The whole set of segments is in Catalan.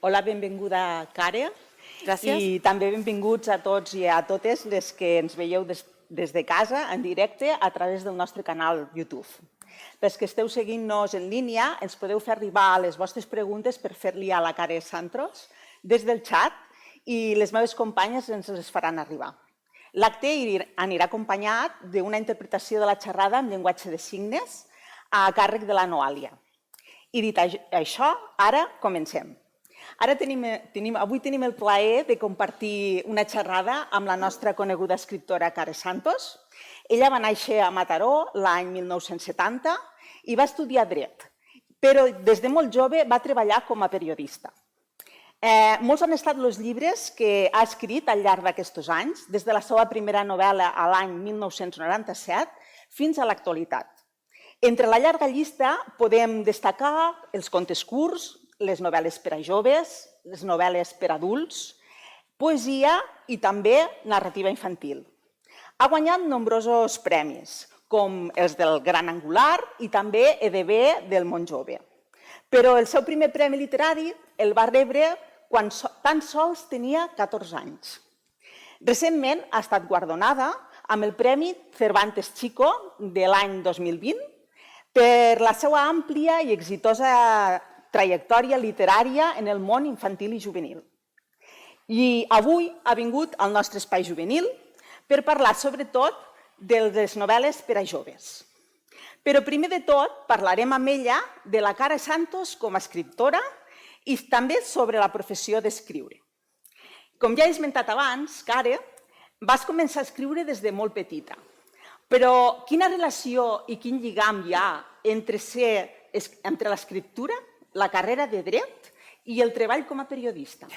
Hola, benvinguda, Kare. Gràcies. I també benvinguts a tots i a totes les que ens veieu des de casa, en directe, a través del nostre canal YouTube. Pels que esteu seguint-nos en línia, ens podeu fer arribar les vostres preguntes per fer-li a la Kare Santros des del xat i les meves companyes ens les faran arribar. L'acte anirà acompanyat d'una interpretació de la xerrada en llenguatge de signes a càrrec de la Noàlia. I dit això, ara comencem. Avui tenim el plaer de compartir una xerrada amb la nostra coneguda escriptora Kare Santos. Ella va néixer a Mataró l'any 1970 i va estudiar dret, però des de molt jove va treballar com a periodista. Molts han estat els llibres que ha escrit al llarg d'aquests anys, des de la seva primera novel·la a l'any 1997 fins a l'actualitat. Entre la llarga llista podem destacar els contes curts, les novel·les per a joves, les novel·les per a adults, poesia i també narrativa infantil. Ha guanyat nombrosos premis, com els del Gran Angular i també EDB del Món Jove. Però el seu primer premi literari el va rebre quan tan sols tenia 14 anys. Recentment ha estat guardonada amb el Premi Cervantes Chico de l'any 2020 per la seva àmplia i exitosa trajectòria literària en el món infantil i juvenil. I avui ha vingut al nostre espai juvenil per parlar sobretot de les novel·les per a joves. Però primer de tot parlarem amb ella de la Kare Santos com a escriptora i també sobre la professió d'escriure. Com ja he esmentat abans, Kare, vas començar a escriure des de molt petita. Però quina relació i quin lligam hi ha entre l'escriptura, la carrera de dret i el treball com a periodista?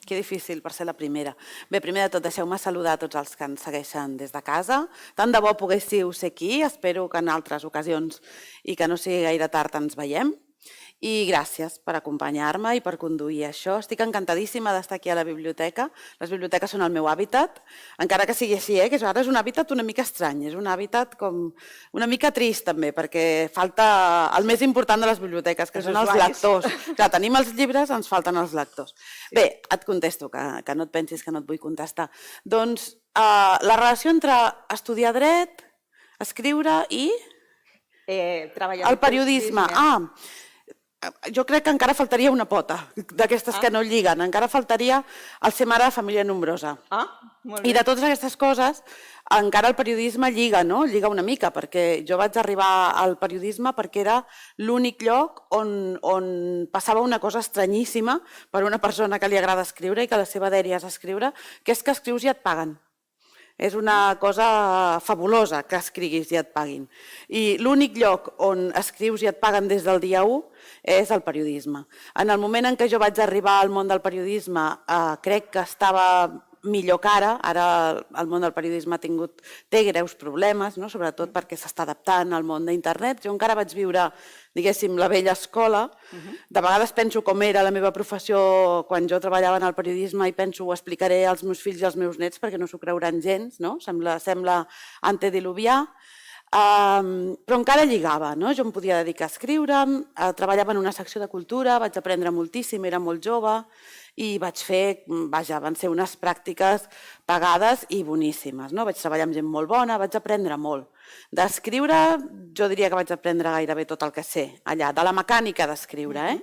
Que difícil per ser la primera. Bé, primer de tot, deixeu-me saludar a tots els que ens segueixen des de casa. Tant de bo poguéssiu ser aquí, espero que en altres ocasions i que no sigui gaire tard ens veiem. I gràcies per acompanyar-me i per conduir això. Estic encantadíssima d'estar aquí a la biblioteca. Les biblioteques són el meu hàbitat, encara que sigui així, que ara és un hàbitat una mica estrany, és un hàbitat com una mica trist també, perquè falta el més important de les biblioteques, que són els lectors. Clar, tenim els llibres, ens falten els lectors. Bé, et contesto, que no et pensis que no et vull contestar. Doncs la relació entre estudiar dret, escriure i el periodisme. Jo crec que encara faltaria una pota d'aquestes que no lliguen. Encara faltaria el ser mare de família nombrosa. I de totes aquestes coses, encara el periodisme lliga, no? Lliga una mica, perquè jo vaig arribar al periodisme perquè era l'únic lloc on passava una cosa estranyíssima per una persona que li agrada escriure i que la seva dèria és escriure, que és que escrius i et paguen. És una cosa fabulosa que escriguis i et paguin. I l'únic lloc on escrius i et paguen des del dia 1 és el periodisme. En el moment en què jo vaig arribar al món del periodisme, crec que estava millor que ara. Ara el món del periodisme té greus problemes, sobretot perquè s'està adaptant al món d'internet. Jo encara vaig viure, diguéssim, la vella escola. De vegades penso com era la meva professió quan jo treballava en el periodisme i penso ho explicaré als meus fills i als meus nets perquè no s'ho creuran gens, sembla antediluvià. Però encara lligava, jo em podia dedicar a escriure, treballava en una secció de cultura, vaig aprendre moltíssim, era molt jove i vaig fer, van ser unes pràctiques pagades i boníssimes. Vaig treballar amb gent molt bona, vaig aprendre molt. D'escriure, jo diria que vaig aprendre gairebé tot el que sé allà, de la mecànica d'escriure.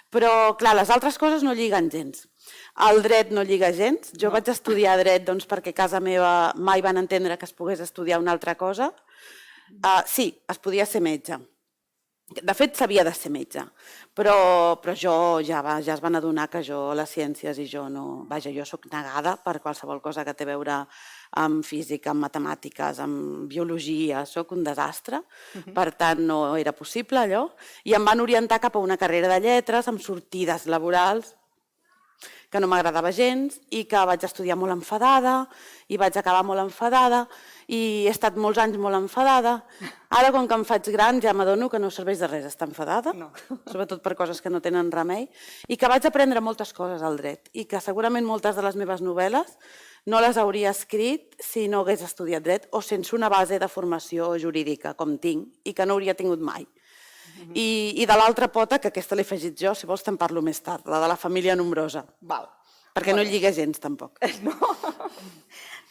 Però, clar, les altres coses no lliguen gens. El dret no lliga gens. Jo vaig estudiar dret perquè a casa meva mai van entendre que es pogués estudiar una altra cosa. Sí, es podia ser metge. De fet, s'havia de ser metge, però jo ja es van adonar que jo, les ciències i jo no... Vaja, jo soc negada per qualsevol cosa que té a veure amb física, amb matemàtiques, amb biologia, soc un desastre, per tant no era possible allò, i em van orientar cap a una carrera de lletres amb sortides laborals que no m'agradava gens i que vaig estudiar molt enfadada i vaig acabar molt enfadada i he estat molts anys molt enfadada. Ara, com que em faig gran, ja m'adono que no serveix de res estar enfadada, sobretot per coses que no tenen remei, i que vaig aprendre moltes coses al dret i que segurament moltes de les meves novel·les no les hauria escrit si no hagués estudiat dret o sense una base de formació jurídica, com tinc, i que no hauria tingut mai. I de l'altra pota, que aquesta l'he afegit jo, si vols te'n parlo més tard, la de la família nombrosa, Val. perquè no lliga gens tampoc. No?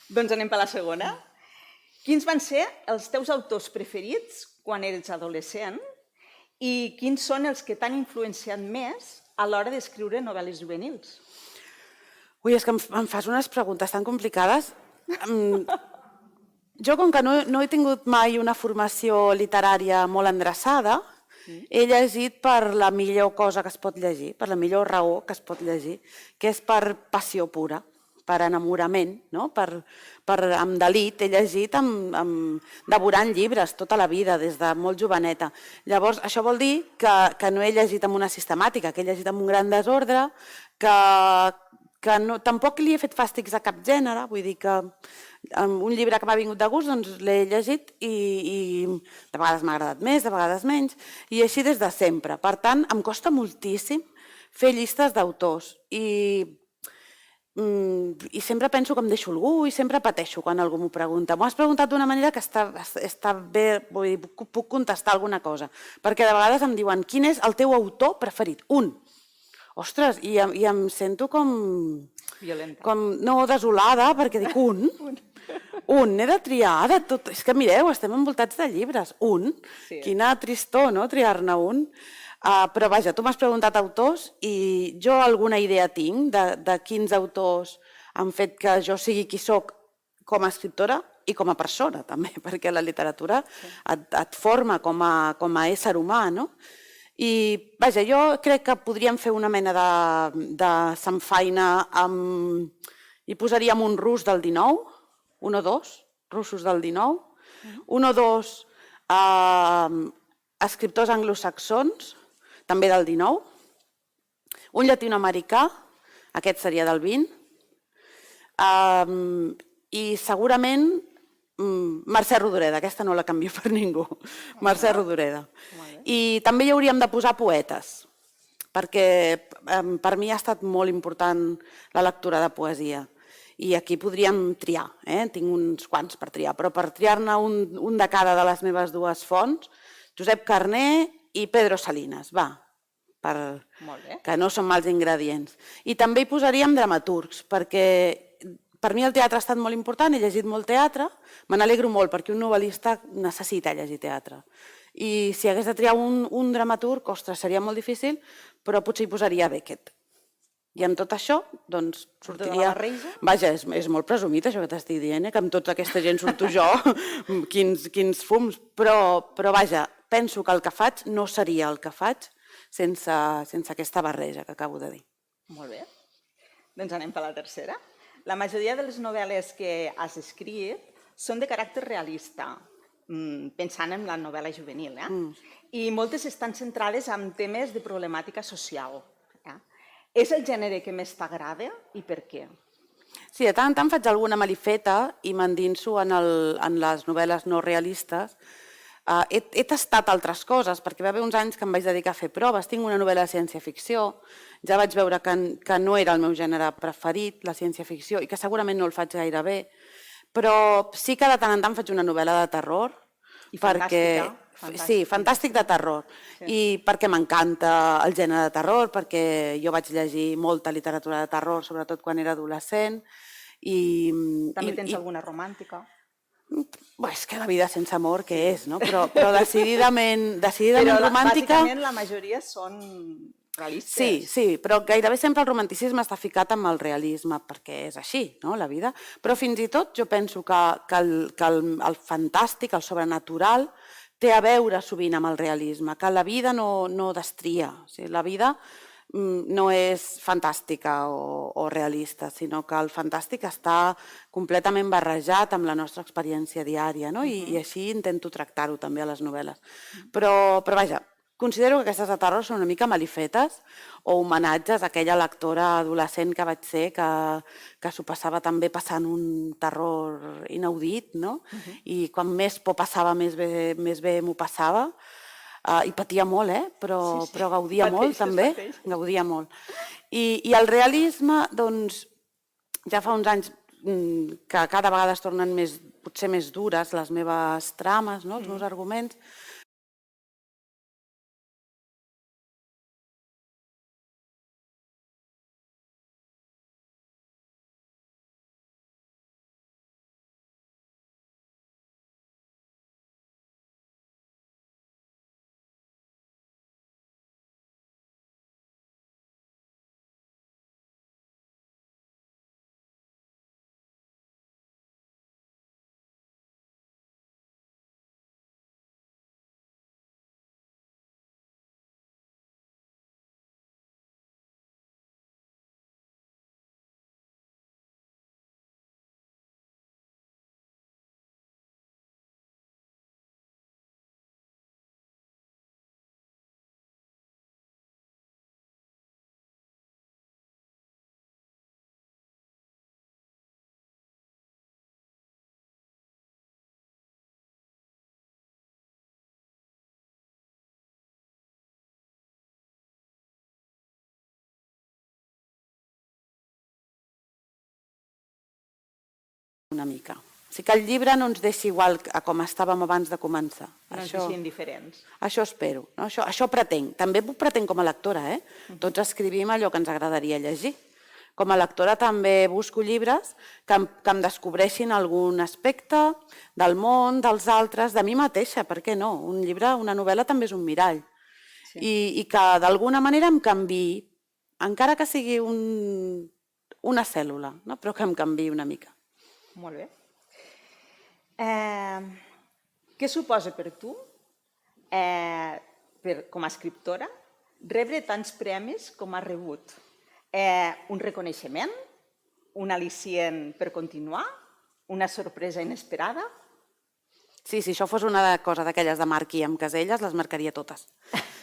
Doncs anem per la segona. Quins van ser els teus autors preferits quan eres adolescent i quins són els que t'han influenciat més a l'hora d'escriure novel·les juvenils? Ui, és que em fas unes preguntes tan complicades. Jo, com que no he tingut mai una formació literària molt endreçada, he llegit per la millor cosa que es pot llegir, per la millor raó que es pot llegir, que és per passió pura, per enamorament, no? Amb delit. He llegit devorant llibres tota la vida, des de molt joveneta. Llavors, això vol dir que no he llegit amb una sistemàtica, que he llegit amb un gran desordre, que tampoc li he fet fàstics a cap gènere, vull dir que un llibre que m'ha vingut de gust doncs l'he llegit i de vegades m'ha agradat més, de vegades menys, i així des de sempre. Per tant, em costa moltíssim fer llistes d'autors i sempre penso que em deixo algú i sempre pateixo quan algú m'ho pregunta. M'ho has preguntat d'una manera que està bé, vull dir, puc contestar alguna cosa, perquè de vegades em diuen quin és el teu autor preferit? Un. Ostres, i em sento com... Violenta. No, desolada, perquè dic un. Un, n'he de triar de tot. És que mireu, estem envoltats de llibres. Un. Quina tristor, no?, triar-ne un. Però vaja, tu m'has preguntat autors i jo alguna idea tinc de quins autors han fet que jo sigui qui soc com a escriptora i com a persona, també, perquè la literatura et forma com a ésser humà, no? I, vaja, jo crec que podríem fer una mena de samfaina i posaríem un rus del 19, un o dos russos del 19, un o dos escriptors anglosaxons, també del 19, un llatinoamericà, aquest seria del 20, i segurament Mercè Rodoreda, aquesta no la canvio per ningú, Mercè Rodoreda. I també hi hauríem de posar poetes, perquè per mi ha estat molt important la lectura de poesia. I aquí podríem triar, tinc uns quants per triar, però per triar-ne un de cada de les meves dues fonts, Josep Carner i Pedro Salinas, que no són mals ingredients. I també hi posaríem dramaturgs, perquè per mi el teatre ha estat molt important, he llegit molt teatre, me n'alegro molt perquè un novel·lista necessita llegir teatre. I si hagués de triar un dramaturg, ostres, seria molt difícil, però potser hi posaria Beckett. I amb tot això, doncs, sortiria... Vaja, és molt presumit això que t'estic dient, que amb tota aquesta gent surto jo, quins fums, però vaja, penso que el que faig no seria el que faig sense aquesta barreja que acabo de dir. Molt bé. Doncs anem per la tercera. La majoria de les novel·les que has escrit són de caràcter realista, pensant en la novel·la juvenil, i moltes estan centrades en temes de problemàtica social. És el gènere que més t'agrada i per què? Sí, de tant en tant faig alguna malifeta i m'endinso en les novel·les no realistes. He tastat altres coses, perquè va haver uns anys que em vaig dedicar a fer proves. Tinc una novel·la de ciència-ficció, ja vaig veure que no era el meu gènere preferit, la ciència-ficció, i que segurament no el faig gaire bé, però sí que de tant en tant faig una novel·la de terror. I fantàstica. Sí, fantàstic de terror. I perquè m'encanta el gènere de terror, perquè jo vaig llegir molta literatura de terror, sobretot quan era adolescent. També tens alguna romàntica? És que la vida sense amor, què és, no? Però decididament romàntica... Però bàsicament la majoria són realistes. Sí, però gairebé sempre el romanticisme està ficat amb el realisme, perquè és així, no?, la vida. Però fins i tot jo penso que el fantàstic, el sobrenatural, té a veure sovint amb el realisme, que la vida no destria. La vida no és fantàstica o realista, sinó que el fantàstic està completament barrejat amb la nostra experiència diària, no? I així intento tractar-ho també a les novel·les. Però vaja, considero que aquestes de terror són una mica malifetes o homenatges a aquella lectora adolescent que vaig ser, que s'ho passava també passant un terror inaudit, no? I quan més por passava, més bé m'ho passava. I patia molt, però gaudia molt també, gaudia molt. I el realisme, doncs, ja fa uns anys que cada vegada es tornen potser més dures les meves trames, els meus arguments, una mica. O sigui que el llibre no ens deixi igual a com estàvem abans de començar. No ens deixin diferents. Això espero, això pretenc. També ho pretenc com a lectora, Tots escrivim allò que ens agradaria llegir. Com a lectora també busco llibres que em descobreixin algun aspecte del món, dels altres, de mi mateixa, per què no? Un llibre, una novel·la també és un mirall. I que d'alguna manera em canviï, encara que sigui una cèl·lula, però que em canviï una mica. Molt bé. Què suposa per tu, com a escriptora, rebre tants premis com has rebut? Un reconeixement? Un al·licient per continuar? Una sorpresa inesperada? Sí, si això fos una cosa d'aquelles de marqui amb caselles, les marcaria totes.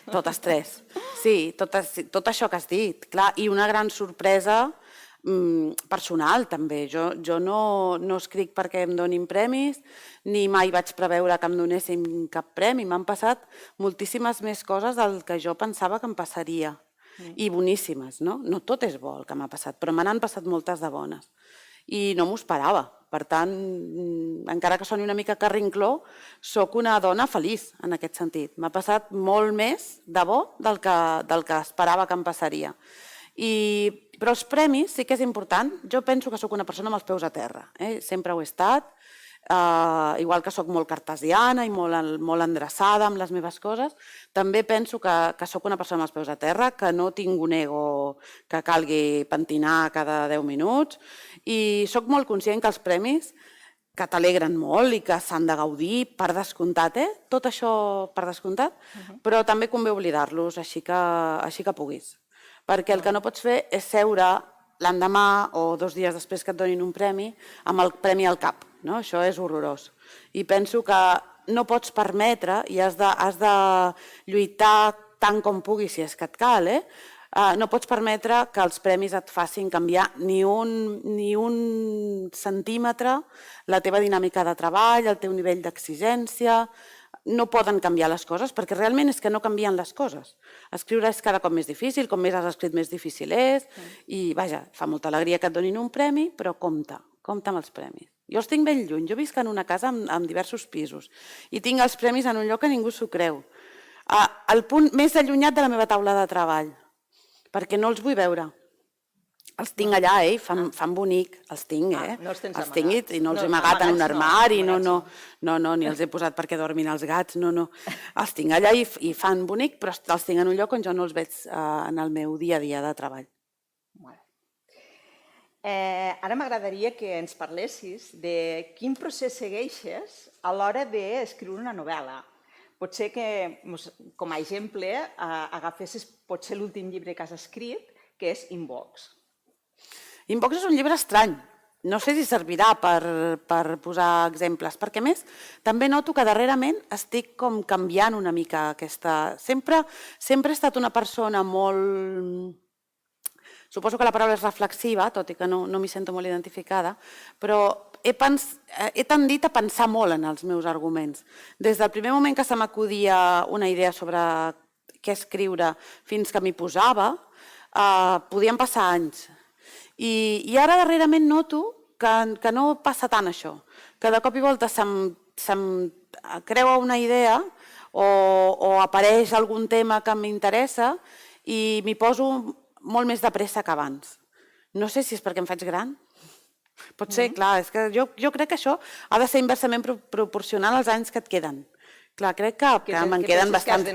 Totes tres. Sí, tot això que has dit. Clar, i una gran sorpresa personal, també. Jo no escric perquè em donin premis, ni mai vaig preveure que em donessin cap premi. M'han passat moltíssimes més coses del que jo pensava que em passaria. I boníssimes, no? No tot és bo el que m'ha passat, però me n'han passat moltes de bones. I no m'ho esperava. Per tant, encara que soni una mica carrincló, sóc una dona feliç en aquest sentit. M'ha passat molt més de bo del que esperava que em passaria. Però els premis sí que és important. Jo penso que sóc una persona amb els peus a terra. Sempre ho he estat. Igual que sóc molt cartesiana i molt endreçada amb les meves coses, també penso que sóc una persona amb els peus a terra, que no tinc un ego que calgui pentinar cada 10 minuts i sóc molt conscient que els premis que t'alegren molt i que s'han de gaudir, per descomptat, tot això per descomptat, però també convé oblidar-los així que puguis. Perquè el que no pots fer és seure l'endemà o 2 dies després que et donin un premi amb el premi al cap. Això és horrorós. I penso que no pots permetre i has de lluitar tant com puguis, si és que et cal, no pots permetre que els premis et facin canviar ni un centímetre la teva dinàmica de treball, el teu nivell d'exigència. No poden canviar les coses, perquè realment és que no canvien les coses. Escriure és cada cop més difícil, com més has escrit més difícil és, i vaja, fa molta alegria que et donin un premi, però compta amb els premis. Jo els tinc ben lluny, jo visc en una casa amb diversos pisos i tinc els premis en un lloc que ningú s'ho creu. Al punt més allunyat de la meva taula de treball, perquè no els vull veure. Els tinc allà, fan bonic, els tinc, els tinc i no els he amagat en un armari, no, ni els he posat perquè dormin els gats, no. Els tinc allà i fan bonic, però els tinc en un lloc on jo no els veig en el meu dia a dia de treball. Ara m'agradaria que ens parlessis de quin procés segueixes a l'hora d'escriure una novel·la. Potser que, com a exemple, agafessis potser l'últim llibre que has escrit, que és Inbox. Inbox és un llibre estrany. No sé si servirà per posar exemples, perquè a més també noto que darrerament estic com canviant una mica aquesta... Sempre he estat una persona molt... Suposo que la paraula és reflexiva, tot i que no m'hi sento molt identificada, però he tendit a pensar molt en els meus arguments. Des del primer moment que se m'acudia una idea sobre què escriure fins que m'hi posava, podien passar anys. I ara darrerament noto que no passa tant això, que de cop i volta se'm creua una idea o apareix algun tema que m'interessa i m'hi poso molt més de pressa que abans. No sé si és perquè em faig gran. Pot ser, clar, és que jo crec que això ha de ser inversament proporcional als anys que et queden. Clar, crec que me'n queden bastants.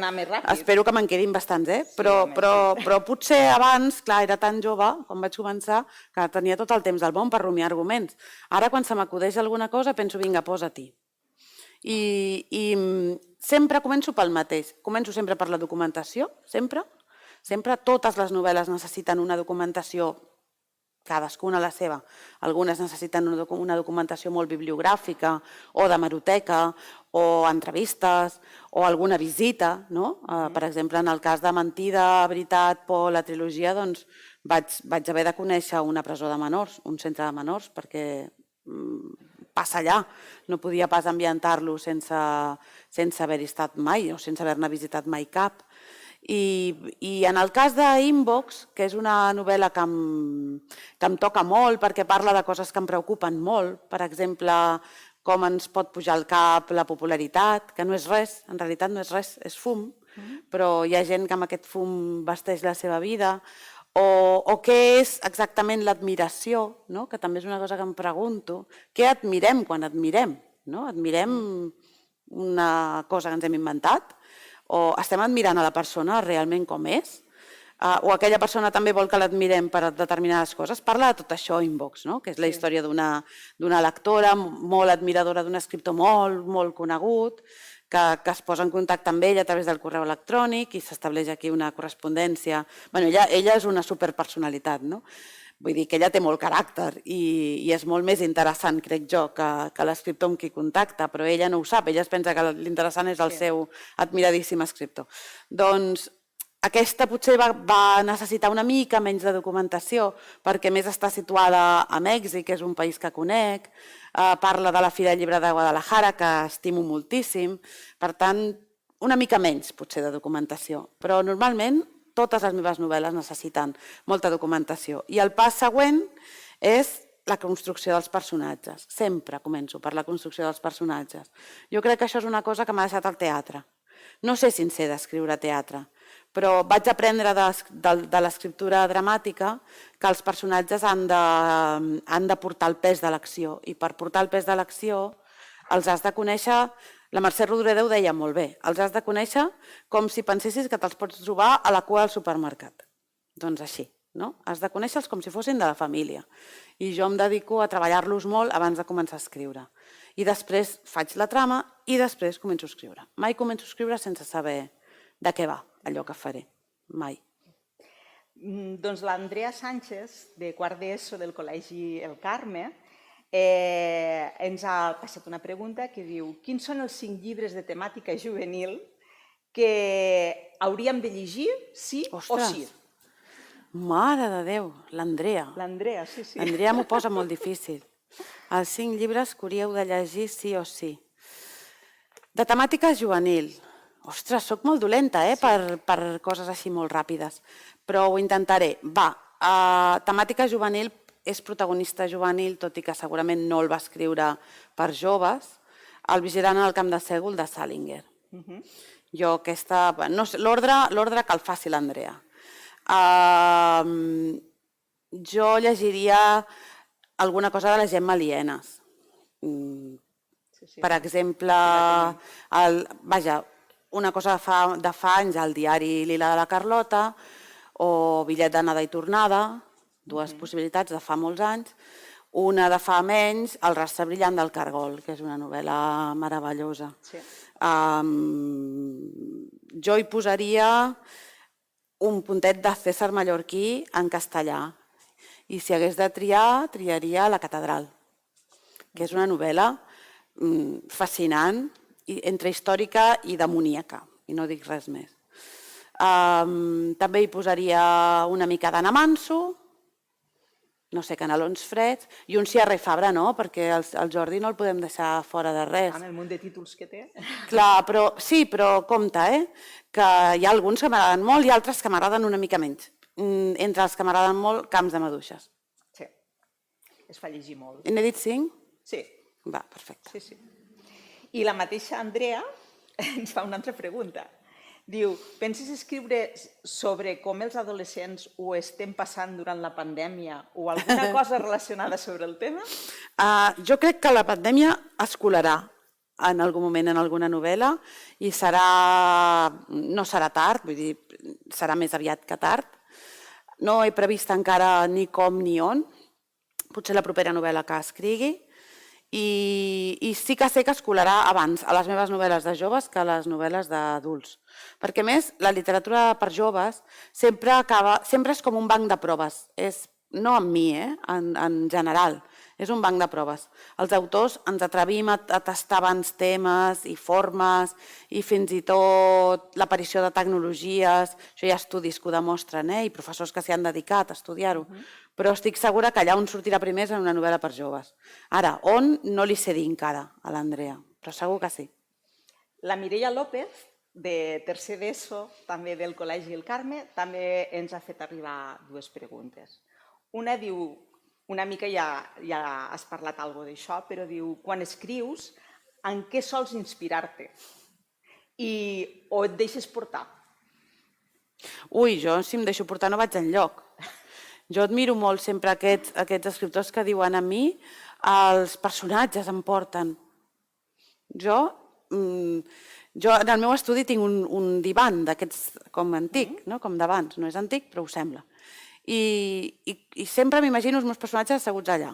Espero que me'n quedin bastants, però potser abans, clar, era tan jove, quan vaig començar, que tenia tot el temps del món per rumiar arguments. Ara, quan se m'acudeix alguna cosa, penso, vinga, posa-t'hi. I sempre començo pel mateix. Començo sempre per la documentació, sempre. Sempre totes les novel·les necessiten una documentació, cadascuna la seva. Algunes necessiten una documentació molt bibliogràfica o d'hemeroteca o entrevistes o alguna visita. Per exemple, en el cas de Mentida, Veritat, por, la trilogia, doncs vaig haver de conèixer una presó de menors, un centre de menors, perquè passa allà. No podia pas ambientar-lo sense haver-hi estat mai o sense haver-ne visitat mai cap. I en el cas d'Inbox, que és una novel·la que em toca molt perquè parla de coses que em preocupen molt, per exemple, com ens pot pujar al cap la popularitat, que no és res, en realitat no és res, és fum, però hi ha gent que amb aquest fum vesteix la seva vida, o què és exactament l'admiració, que també és una cosa que em pregunto. Què admirem quan admirem? Admirem una cosa que ens hem inventat? O estem admirant a la persona realment com és? O aquella persona també vol que l'admirem per determinades coses? Parla de tot això Inbox, que és la història d'una lectora molt admiradora d'un escriptor molt conegut, que es posa en contacte amb ell a través del correu electrònic i s'estableix aquí una correspondència. Ella és una superpersonalitat, no? Vull dir que ella té molt caràcter i és molt més interessant, crec jo, que l'escriptor amb qui contacta, però ella no ho sap, ella es pensa que l'interessant és el seu admiradíssim escriptor. Doncs aquesta potser va necessitar una mica menys de documentació perquè més està situada a Mèxic, que és un país que conec, parla de la Fira del Llibre de Guadalajara, que estimo moltíssim, per tant, una mica menys potser de documentació, però normalment totes les meves novel·les necessiten molta documentació. I el pas següent és la construcció dels personatges. Sempre començo per la construcció dels personatges. Jo crec que això és una cosa que m'ha deixat el teatre. No sé si en sé d'escriure teatre, però vaig aprendre de l'escriptura dramàtica que els personatges han de portar el pes de l'acció i per portar el pes de l'acció els has de conèixer, la Mercè Rodoreda ho deia molt bé, els has de conèixer com si pensessis que te'ls pots trobar a la cua del supermercat. Doncs així, no? Has de conèixer-los com si fossin de la família. I jo em dedico a treballar-los molt abans de començar a escriure. I després faig la trama i després començo a escriure. Mai començo a escriure sense saber de què va allò que faré. Mai. Doncs l'Andrea Sánchez, de quart d'ESO del Col·legi El Carme, ens ha passat una pregunta que diu: quins són els 5 llibres de temàtica juvenil que hauríem de llegir sí o sí? Mare de Déu, l'Andrea. L'Andrea, sí. L'Andrea m'ho posa molt difícil. Els 5 llibres que hauríeu de llegir sí o sí. De temàtica juvenil. Ostres, soc molt dolenta per coses així molt ràpides, però ho intentaré. Temàtica juvenil és protagonista juvenil, tot i que segurament no el va escriure per joves, El vigilant en el camp de Sègol, de Salinger. Jo aquesta... L'ordre que el faci l'Andrea. Jo llegiria alguna cosa de la Gemma Lienas. Per exemple, una cosa de fa anys, el diari Lila de la Carlota, o Bitllet d'anada i tornada, 2 possibilitats de fa molts anys. Una de fa menys, El rastre brillant del Cargol, que és una novel·la meravellosa. Jo hi posaria un puntet de César Mallorquí en castellà. I si hagués de triar, triaria La catedral, que és una novel·la fascinant, entre històrica i demoníaca, i no dic res més. També hi posaria una mica d'Anna Manso, no sé, Canelons freds, i un Sierra i Fabra no, perquè el Jordi no el podem deixar fora de res. Amb el munt de títols que té. Clar, però compte, que hi ha alguns que m'agraden molt i altres que m'agraden una mica menys. Entre els que m'agraden molt, Camps de maduixes. Sí, es fa llegir molt. N'he dit 5? Sí. Va, perfecte. Sí. I la mateixa Andrea ens fa una altra pregunta. Diu, penses escriure sobre com els adolescents ho estem passant durant la pandèmia o alguna cosa relacionada sobre el tema? Jo crec que la pandèmia es colarà en algun moment en alguna novel·la i no serà tard, vull dir, serà més aviat que tard. No he previst encara ni com ni on, potser la propera novel·la que escrigui, i sí que sé que es colarà abans a les meves novel·les de joves que a les novel·les d'adults. Perquè, a més, la literatura per joves sempre és com un banc de proves. No amb mi, en general. És un banc de proves. Els autors ens atrevim a tastar abans temes i formes i fins i tot l'aparició de tecnologies. Això hi ha estudis que ho demostren i professors que s'hi han dedicat a estudiar-ho. Però estic segura que allà on sortirà primer és en una novel·la per joves. Ara, on no li sé dir encara a l'Andrea, però segur que sí. La Mireia López de tercer d'ESO, també del Col·legi El Carme, també ens ha fet arribar dues preguntes. Una diu, una mica ja has parlat alguna cosa d'això, però diu, quan escrius, en què sols inspirar-te? O et deixes portar? Ui, jo si em deixo portar no vaig enlloc. Jo admiro molt sempre aquests escriptors que diuen a mi els personatges em porten. Jo en el meu estudi tinc un divan d'aquests com antic, com d'abans, no és antic però ho sembla. I sempre m'imagino els meus personatges asseguts allà.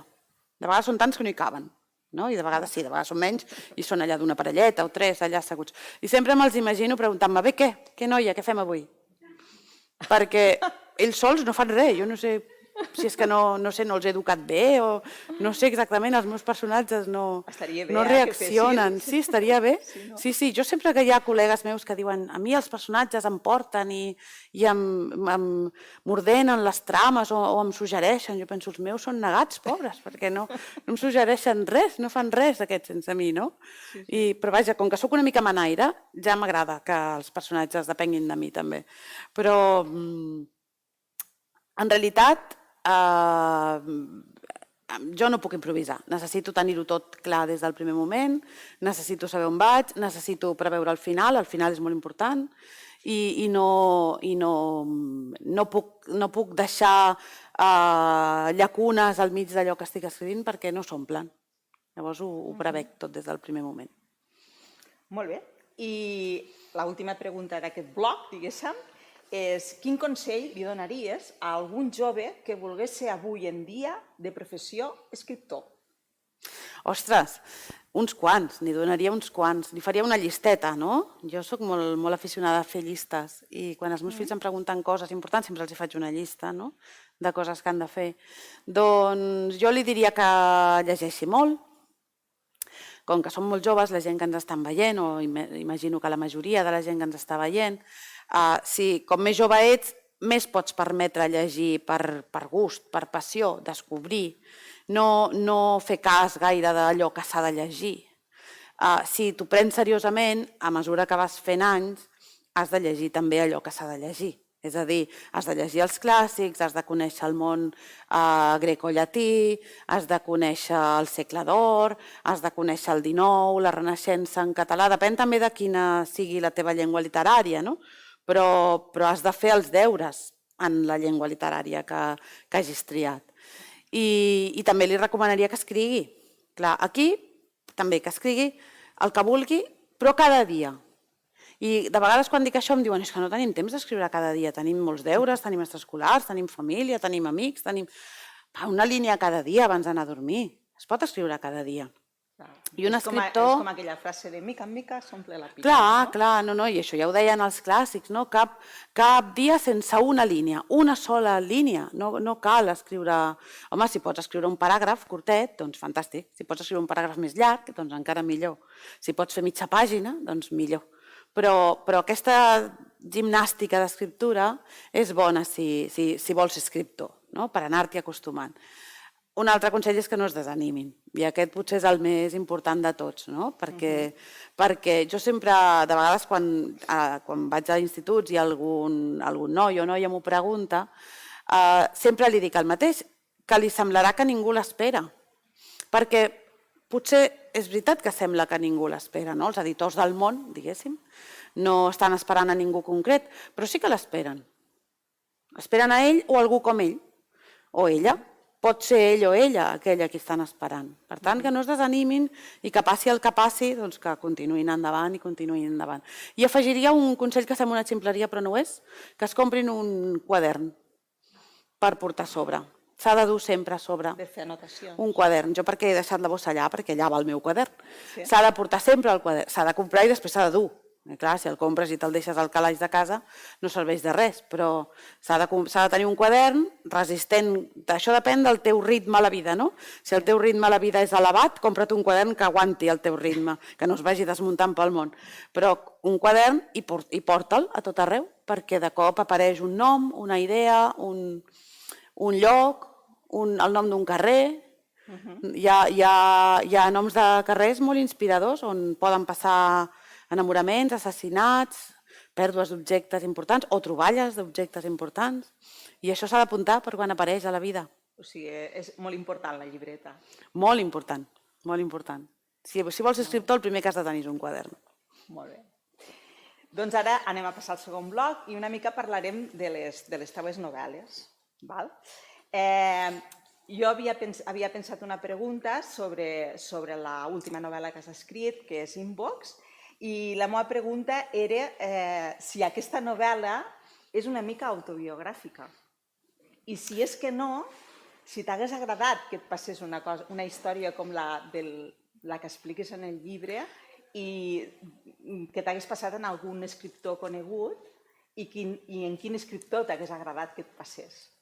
De vegades són tants que no hi caben. I de vegades sí, de vegades són menys i són allà d'una parelleta o tres allà asseguts. I sempre me'ls imagino preguntant-me, bé, què noia, què fem avui? Perquè ells sols no fan res, jo no sé si és que no els he educat bé o no sé exactament, els meus personatges no reaccionen. Sí, estaria bé. Sí, jo sempre que hi ha col·legues meus que diuen a mi els personatges em porten i m'ordenen les trames o em suggereixen, jo penso els meus són negats, pobres, perquè no em suggereixen res, no fan res aquests sense mi, no? Però vaja, com que sóc una mica manaire, ja m'agrada que els personatges depenguin de mi també. Però en realitat jo no puc improvisar, necessito tenir-ho tot clar des del primer moment, necessito saber on vaig, necessito preveure el final és molt important i no puc deixar llacunes al mig d'allò que estic escrivint perquè no s'omplen. Llavors ho prevec tot des del primer moment. Molt bé. I l'última pregunta d'aquest bloc, diguéssim, és quin consell li donaries a algun jove que volgués ser avui en dia de professió escriptor? Ostres, uns quants, n'hi donaria uns quants. Li faria una llisteta, no? Jo soc molt aficionada a fer llistes i quan els meus fills em pregunten coses importants sempre els faig una llista de coses que han de fer. Doncs jo li diria que llegeixi molt. Com que som molt joves, la gent que ens estan veient, o imagino que la majoria de la gent que ens està veient, si com més jove ets, més pots permetre llegir per gust, per passió, descobrir, no fer cas gaire d'allò que s'ha de llegir. Si t'ho prens seriosament, a mesura que vas fent anys, has de llegir també allò que s'ha de llegir. És a dir, has de llegir els clàssics, has de conèixer el món grecollatí, has de conèixer el segle d'or, has de conèixer el XIX, la Renaixença en català, depèn també de quina sigui la teva llengua literària, no? Però has de fer els deures en la llengua literària que hagis triat. I també li recomanaria que escrigui. Clar, aquí també que escrigui el que vulgui, però cada dia. I de vegades quan dic això em diuen és que no tenim temps d'escriure cada dia, tenim molts deures, tenim extraescolars, tenim família, tenim amics, tenim una línia cada dia abans d'anar a dormir. Es pot escriure cada dia. I un escriptor... És com aquella frase de mica en mica s'omple la pica. Clar, i això ja ho deien els clàssics, no? Cap dia sense una línia, una sola línia. No cal escriure... Home, si pots escriure un paràgraf curtet, doncs fantàstic. Si pots escriure un paràgraf més llarg, doncs encara millor. Si pots fer mitja pàgina, doncs millor. Però aquesta gimnàstica d'escriptura és bona si vols ser escriptor, per anar-t'hi acostumant. Un altre consell és que no es desanimin, i aquest potser és el més important de tots, perquè jo sempre, de vegades quan vaig a instituts i algun noi o noia m'ho pregunta, sempre li dic el mateix, que li semblarà que ningú l'espera, perquè potser és veritat que sembla que ningú l'espera, els editors del món, diguéssim, no estan esperant a ningú concret, però sí que l'esperen. Esperen a ell o algú com ell, o ella. Pot ser ell o ella aquell a qui estan esperant. Per tant, que no es desanimin i que passi el que passi, doncs que continuïn endavant i continuïn endavant. I afegiria un consell que sembla una ximpleria, però no és, que es comprin un quadern per portar a sobre. S'ha de dur sempre a sobre un quadern. Jo perquè he deixat la bossa allà, perquè allà va el meu quadern. S'ha de portar sempre el quadern, s'ha de comprar i després s'ha de dur. Clar, si el compres i te'l deixes al calaix de casa no serveix de res, però s'ha de tenir un quadern resistent. Això depèn del teu ritme a la vida, no? Si el teu ritme a la vida és elevat, compra't un quadern que aguanti el teu ritme, que no es vagi desmuntant pel món. Però un quadern i porta'l a tot arreu, perquè de cop apareix un nom, una idea, un lloc, el nom d'un carrer. Hi ha noms de carrers molt inspiradors on poden passar enamoraments, assassinats, pèrdues d'objectes importants o troballes d'objectes importants. I això s'ha d'apuntar per quan apareix a la vida. O sigui, és molt important la llibreta. Molt important, molt important. Si vols ser escriptor, el primer que has de tenir és un quadern. Molt bé. Doncs ara anem a passar al segon bloc i una mica parlarem de les teves novel·les. Val? Jo havia pensat una pregunta sobre l'última novel·la que has escrit, que és Inbox, i la meva pregunta era si aquesta novel·la és una mica autobiogràfica. I si és que no, si t'hagués agradat que et passés una història com la que expliques en el llibre i que t'hagués passat en algun escriptor conegut i en quin escriptor t'hagués agradat que et passés.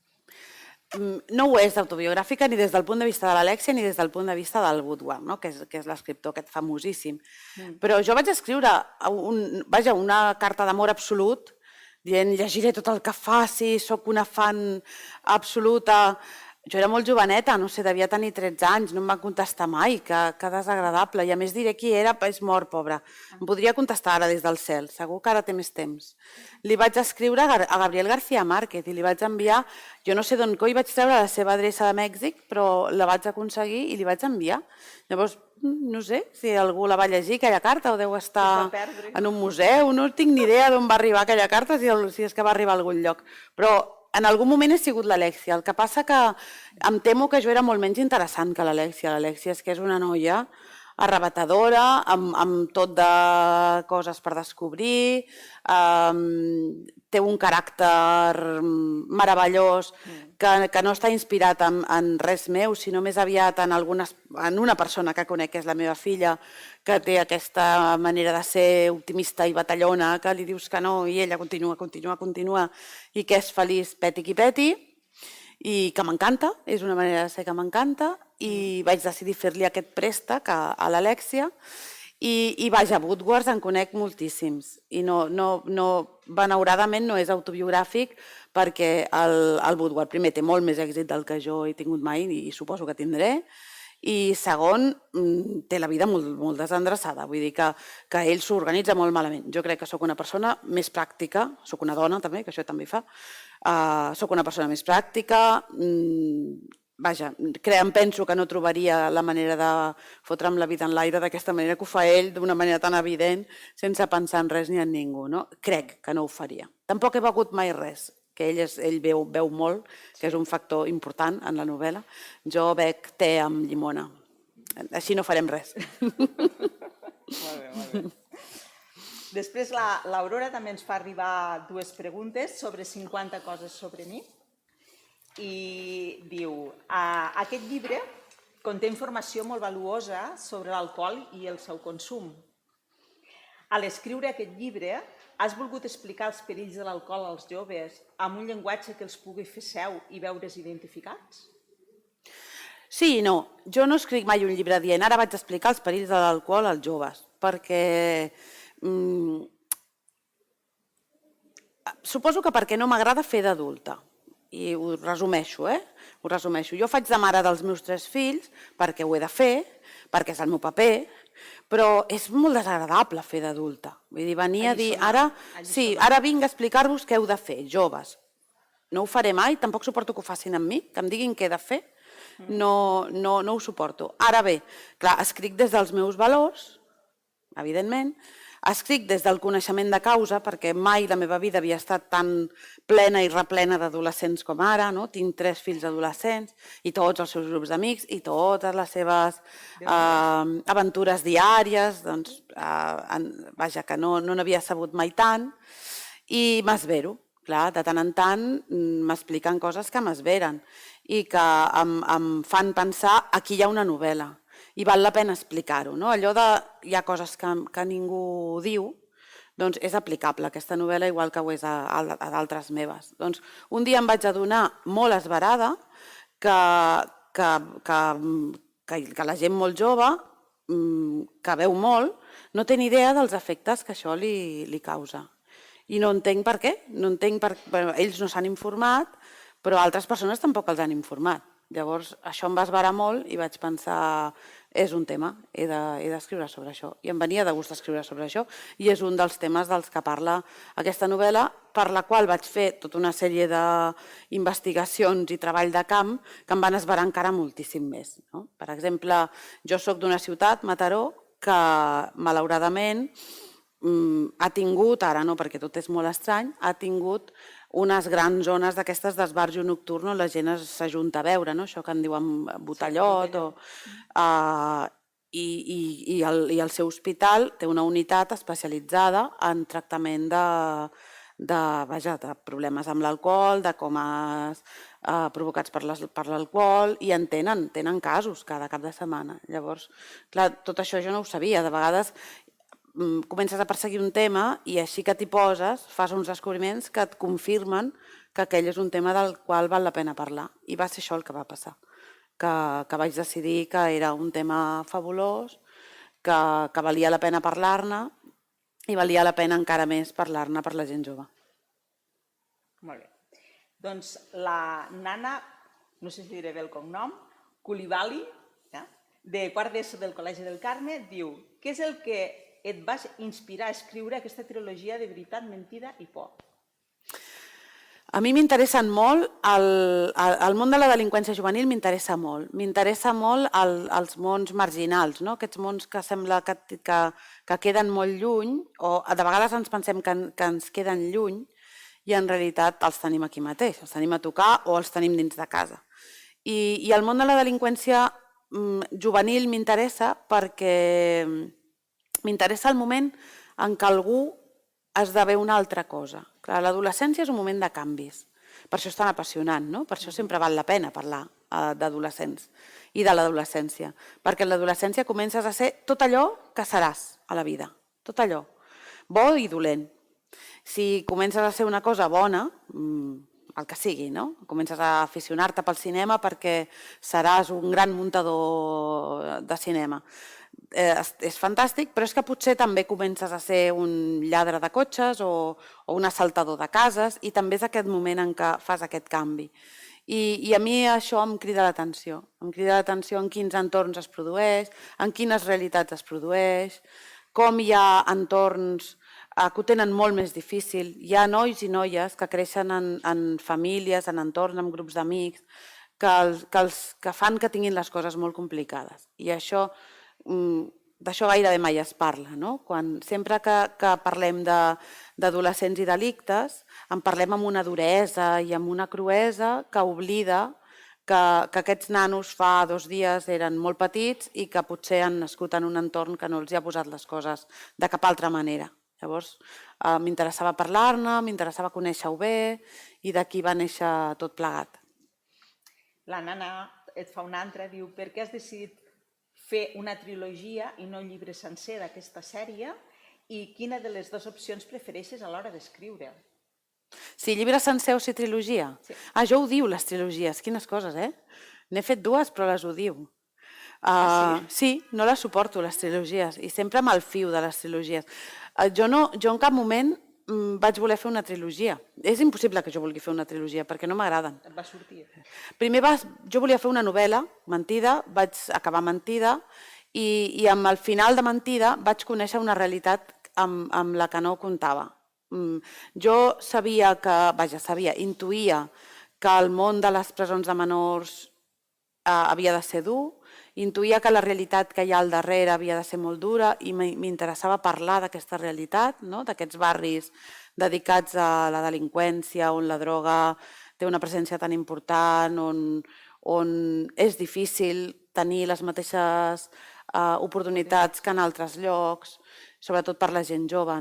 No ho és autobiogràfica ni des del punt de vista de l'Alèxia ni des del punt de vista del Woodward, no? que és l'escriptor aquest famosíssim. Però jo vaig escriure una carta d'amor absolut dient llegiré tot el que faci, sóc una fan absoluta. Jo era molt joveneta, no sé, devia tenir 13 anys, no em va contestar mai, que desagradable. I a més diré qui era, és mort, pobra. Em podria contestar ara des del cel, segur que ara té més temps. Li vaig escriure a Gabriel García Márquez i li vaig enviar, jo no sé d'on coi vaig treure la seva adreça de Mèxic, però la vaig aconseguir i li vaig enviar. Llavors, no sé si algú la va llegir, aquella carta, o deu estar en un museu, no tinc ni idea d'on va arribar aquella carta, si és que va arribar a algun lloc. Però en algun moment he sigut l'Alèxia. El que passa que em temo que jo era molt menys interessant que l'Alèxia. L'Alèxia és que és una noia arrebatadora, amb tot de coses per descobrir, té un caràcter meravellós que no està inspirat en res meu, sinó més aviat en una persona que conec, que és la meva filla, que té aquesta manera de ser optimista i batallona, que li dius que no i ella continua, i que és feliç peti qui peti, i que m'encanta, és una manera de ser que m'encanta, i vaig decidir fer-li aquest préstec a l'Alèxia, i vaja, Woodward en conec moltíssims, i benauradament no és autobiogràfic perquè el Woodward, primer, té molt més èxit del que jo he tingut mai i suposo que tindré, i segon, té la vida molt desendreçada, vull dir que ell s'organitza molt malament. Jo crec que sóc una persona més pràctica, sóc una dona també, que això també fa, sóc una persona més pràctica, vaja, em penso que no trobaria la manera de fotre'm la vida en l'aire d'aquesta manera que ho fa ell, d'una manera tan evident, sense pensar en res ni en ningú. Crec que no ho faria. Tampoc he begut mai res, que ell beu molt, que és un factor important en la novel·la. Jo bec te amb llimona. Així no farem res. Molt bé, molt bé. Després l'Aurora també ens fa arribar 2 preguntes sobre 50 coses sobre mi. I diu, aquest llibre conté informació molt valuosa sobre l'alcohol i el seu consum. A l'escriure aquest llibre, has volgut explicar els perills de l'alcohol als joves amb un llenguatge que els pugui fer seu i veure's identificats? Sí i no. Jo no escric mai un llibre dient ara vaig explicar els perills de l'alcohol als joves, perquè suposo que perquè no m'agrada fer d'adulta. I ho resumeixo, Ho resumeixo. Jo faig de mare dels meus 3 fills perquè ho he de fer, perquè és el meu paper, però és molt desagradable fer d'adulta. Vull dir, venir a dir, ara vinc a explicar-vos què heu de fer, joves. No ho faré mai, tampoc suporto que ho facin amb mi, que em diguin què he de fer. No ho suporto. Ara bé, clar, escric des dels meus valors, evidentment, escric des del coneixement de causa, perquè mai la meva vida havia estat tan plena i replena d'adolescents com ara, tinc 3 fills adolescents i tots els seus grups d'amics i totes les seves aventures diàries, doncs, vaja, que no n'havia sabut mai tant, i m'esvero. Clar, de tant en tant m'expliquen coses que m'esveren i que em fan pensar aquí hi ha una novel·la. I val la pena explicar-ho. Allò de hi ha coses que ningú diu, doncs és aplicable aquesta novel·la igual que ho és a d'altres meves. Doncs un dia em vaig adonar molt esverada que la gent molt jove, que veu molt, no té ni idea dels efectes que això li causa. I no entenc per què. Ells no s'han informat, però altres persones tampoc els han informat. Llavors, això em va esverar molt i vaig pensar és un tema, he d'escriure sobre això. I em venia de gust escriure sobre això i és un dels temes dels que parla aquesta novel·la, per la qual vaig fer tota una sèrie d'investigacions i treball de camp que em van esverar encara moltíssim més. Per exemple, jo soc d'una ciutat, Mataró, que malauradament ha tingut, ara no perquè tot és molt estrany, ha tingut unes grans zones d'aquestes d'esbarjo nocturn on la gent s'ajunta a veure, això que en diuen botellot. I el seu hospital té una unitat especialitzada en tractament de problemes amb l'alcohol, de comes provocats per l'alcohol, i en tenen casos cada cap de setmana. Llavors, clar, tot això jo no ho sabia. De vegades comences a perseguir un tema i així que t'hi poses fas uns descobriments que et confirmen que aquell és un tema del qual val la pena parlar. I va ser això el que va passar, que vaig decidir que era un tema fabulós, que valia la pena parlar-ne i valia la pena encara més parlar-ne per la gent jove. Molt bé. Doncs la Nana, no sé si diré bé el cognom, Coulibaly, de quart d'ESO del Col·legi del Carme, diu: què és el que et vas inspirar a escriure aquesta trilogia de veritat, mentida i por? A mi m'interessen molt, el món de la delinqüència juvenil m'interessa molt. M'interessa molt els mons marginals, aquests mons que sembla que queden molt lluny, o de vegades ens pensem que ens queden lluny i en realitat els tenim aquí mateix, els tenim a tocar o els tenim dins de casa. I el món de la delinqüència juvenil m'interessa perquè m'interessa el moment en què algú esdevé una altra cosa. Clar, l'adolescència és un moment de canvis. Per això és tan apassionant, no? Per això sempre val la pena parlar d'adolescents i de l'adolescència. Perquè en l'adolescència comences a ser tot allò que seràs a la vida. Tot allò. Bo i dolent. Si comences a ser una cosa bona, el que sigui, no? Comences a aficionar-te pel cinema perquè seràs un gran muntador de cinema. És fantàstic, però és que potser també comences a ser un lladre de cotxes o un assaltador de cases i també és aquest moment en què fas aquest canvi. I a mi això em crida l'atenció. Em crida l'atenció en quins entorns es produeix, en quines realitats es produeix, com hi ha entorns que ho tenen molt més difícil. Hi ha nois i noies que creixen en famílies, en entorns, en grups d'amics, que fan que tinguin les coses molt complicades. I d'això gairebé mai es parla. Sempre que parlem d'adolescents i delictes, en parlem amb una duresa i amb una cruesa que oblida que aquests nanos fa 2 dies eren molt petits i que potser han nascut en un entorn que no els ha posat les coses de cap altra manera. Llavors, m'interessava parlar-ne, m'interessava conèixer-ho bé i d'aquí va néixer tot plegat. La Nana et fa una altra, diu: per què has decidit fer una trilogia i no un llibre sencer d'aquesta sèrie i quina de les dues opcions prefereixes a l'hora d'escriure? Sí, llibre sencer o sí trilogia? Sí. Jo odio les trilogies, quines coses, eh? N'he fet 2, però les odio. Sí, no les suporto, les trilogies, i sempre malfio de les trilogies. Jo en cap moment vaig voler fer una trilogia. És impossible que jo vulgui fer una trilogia, perquè no m'agraden. Et va sortir? Primer jo volia fer una novel·la, Mentida, vaig acabar Mentida, i amb el final de Mentida vaig conèixer una realitat amb la que no comptava. Jo intuïa que el món de les presons de menors havia de ser dur, intuïa que la realitat que hi ha al darrere havia de ser molt dura i m'interessava parlar d'aquesta realitat, d'aquests barris dedicats a la delinqüència, on la droga té una presència tan important, on és difícil tenir les mateixes oportunitats que en altres llocs, sobretot per la gent jove,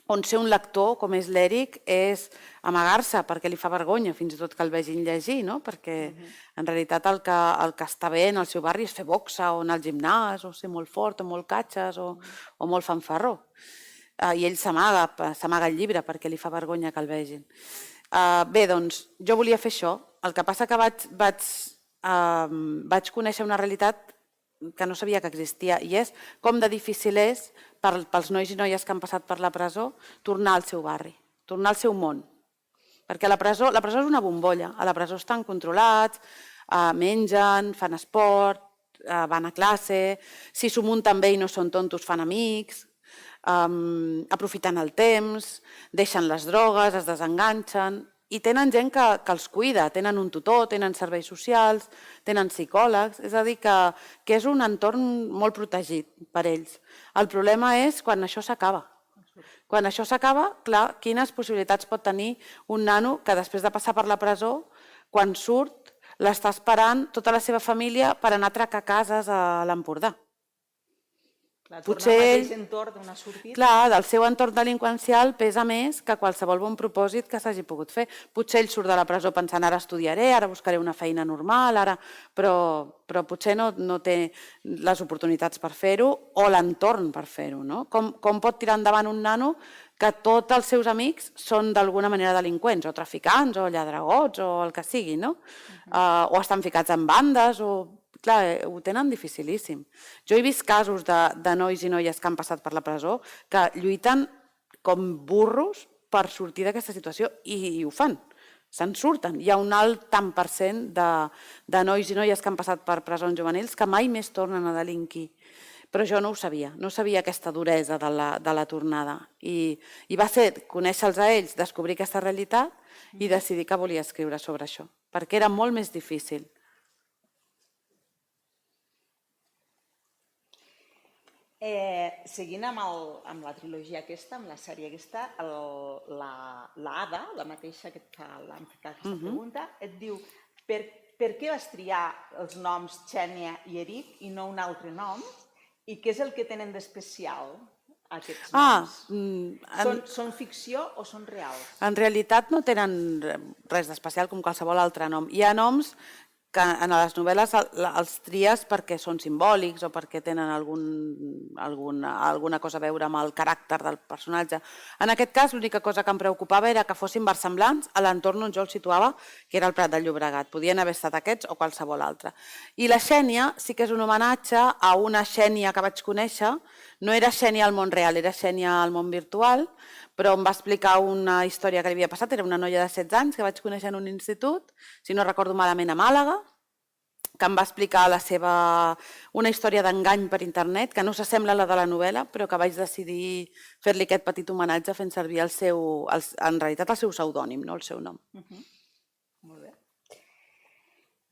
on ser un lector, com és l'Eric, és amagar-se perquè li fa vergonya fins i tot que el vegin llegir, perquè en realitat el que està bé en el seu barri és fer boxa o anar al gimnàs o ser molt fort o molt catxes o molt fanfarró. I ell s'amaga el llibre perquè li fa vergonya que el vegin. Bé, doncs, jo volia fer això. El que passa que vaig conèixer una realitat que no sabia que existia, i és com de difícil és pels nois i noies que han passat per la presó tornar al seu barri, tornar al seu món. Perquè la presó és una bombolla, a la presó estan controlats, mengen, fan esport, van a classe, si s'ho munten bé i no són tontos fan amics, aprofiten el temps, deixen les drogues, es desenganxen i tenen gent que els cuida, tenen un tutor, tenen serveis socials, tenen psicòlegs, és a dir, que és un entorn molt protegit per ells. El problema és quan això s'acaba. Quan això s'acaba, clar, quines possibilitats pot tenir un nano que després de passar per la presó, quan surt, l'està esperant tota la seva família per anar a atracar cases a l'Empordà. Tornar al mateix entorn d'on ha sortit. Clar, del seu entorn delinqüencial pesa més que qualsevol bon propòsit que s'hagi pogut fer. Potser ell surt de la presó pensant ara estudiaré, ara buscaré una feina normal, però potser no té les oportunitats per fer-ho o l'entorn per fer-ho. Com pot tirar endavant un nano que tots els seus amics són d'alguna manera delinqüents, o traficants, o lladregots, o el que sigui, o estan ficats en bandes, o... Clar, ho tenen dificilíssim. Jo he vist casos de nois i noies que han passat per la presó que lluiten com burros per sortir d'aquesta situació i ho fan, se'n surten. Hi ha un alt tant per cent de nois i noies que han passat per presons juvenils que mai més tornen a delinquir. Però jo no ho sabia, no sabia aquesta duresa de la tornada. I va ser conèixer-los a ells, descobrir aquesta realitat i decidir que volia escriure sobre això, perquè era molt més difícil. Seguint amb la trilogia aquesta, amb la sèrie aquesta, l'Ada, la mateixa que et fa aquesta pregunta, et diu per què vas triar els noms Xènia i Eric i no un altre nom? I què és el que tenen d'especial aquests noms? Són ficció o són reals? En realitat no tenen res d'especial com qualsevol altre nom. Hi ha noms que en les novel·les els tries perquè són simbòlics o perquè tenen alguna cosa a veure amb el caràcter del personatge. En aquest cas, l'única cosa que em preocupava era que fossin versemblants a l'entorn on jo els situava, que era el Prat del Llobregat. Podien haver estat aquests o qualsevol altre. I la Xènia sí que és un homenatge a una Xènia que vaig conèixer. No era Xènia al món real, era Xènia al món virtual, però em va explicar una història que li havia passat. Era una noia de 16 anys que vaig conèixer en un institut, si no recordo malament a Màlaga, que em va explicar una història d'engany per internet, que no s'assembla a la de la novel·la, però que vaig decidir fer-li aquest petit homenatge fent servir en realitat el seu pseudònim, no el seu nom. Molt bé.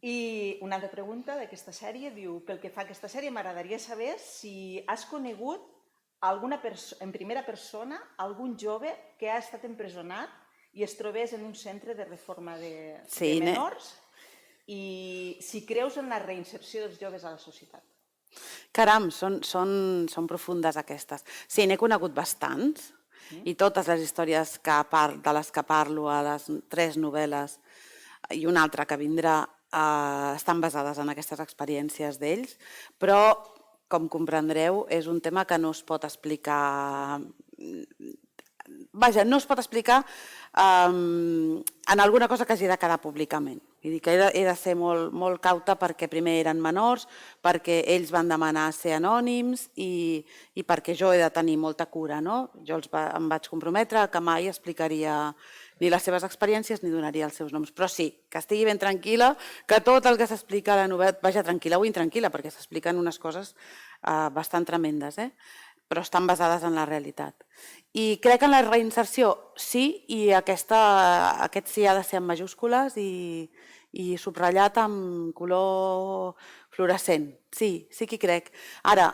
I una altra pregunta d'aquesta sèrie diu, pel que fa a aquesta sèrie m'agradaria saber si has conegut en primera persona algun jove que ha estat empresonat i es trobés en un centre de reforma de menors i si creus en la reinserció dels joves a la societat. Caram, són profundes aquestes. Sí, n'he conegut bastants i totes les històries de les que parlo a les 3 novel·les i una altra que vindrà estan basades en aquestes experiències d'ells, però com comprendreu, és un tema que no es pot explicar... Vaja, no es pot explicar en alguna cosa que hagi de quedar públicament. Vull dir que he de ser molt cauta perquè primer eren menors, perquè ells van demanar ser anònims i perquè jo he de tenir molta cura. Jo em vaig comprometre que mai explicaria ni les seves experiències ni donaria els seus noms. Però sí, que estigui ben tranquil·la, que tot el que s'explica a la novel·la... Vaja, tranquil·la o intranquil·la, perquè s'expliquen unes coses bastant tremendes, però estan basades en la realitat. I crec en la reinserció, sí, i aquest sí ha de ser en majúscules i subratllat amb color fluorescent. Sí que hi crec. Ara,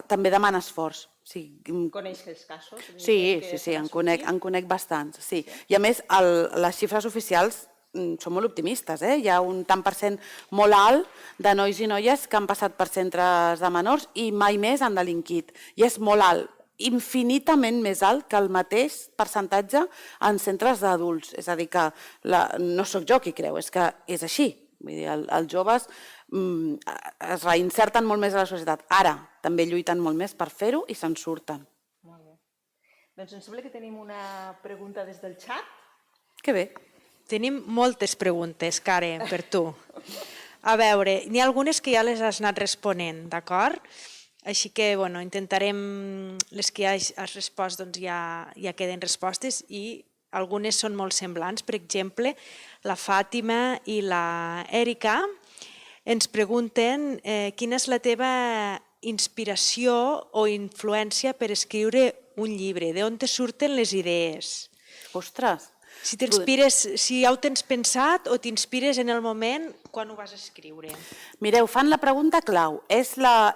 també demana esforç. Coneix els casos? Sí, en conec bastants. I a més, les xifres oficials són molt optimistes. Hi ha un tant per cent molt alt de nois i noies que han passat per centres de menors i mai més han delinquit. I és molt alt, infinitament més alt que el mateix percentatge en centres d'adults. És a dir, que no sóc jo qui creu, és que és així. Els joves es reinserten molt més a la societat. Ara també lluiten molt més per fer-ho i se'n surten. Molt bé. Doncs em sembla que tenim una pregunta des del xat. Que bé. Tenim moltes preguntes, Karen, per tu. A veure, n'hi ha algunes que ja les has anat responent, d'acord? Així que, intentarem, les que has respost ja queden respostes i algunes són molt semblants. Per exemple, la Fàtima i la Èrica ens pregunten quina és la teva inspiració o influència per escriure un llibre, d'on te surten les idees? Ostres! Si t'inspires, si ja ho tens pensat o t'inspires en el moment quan ho vas escriure. Mireu, fan la pregunta clau. És la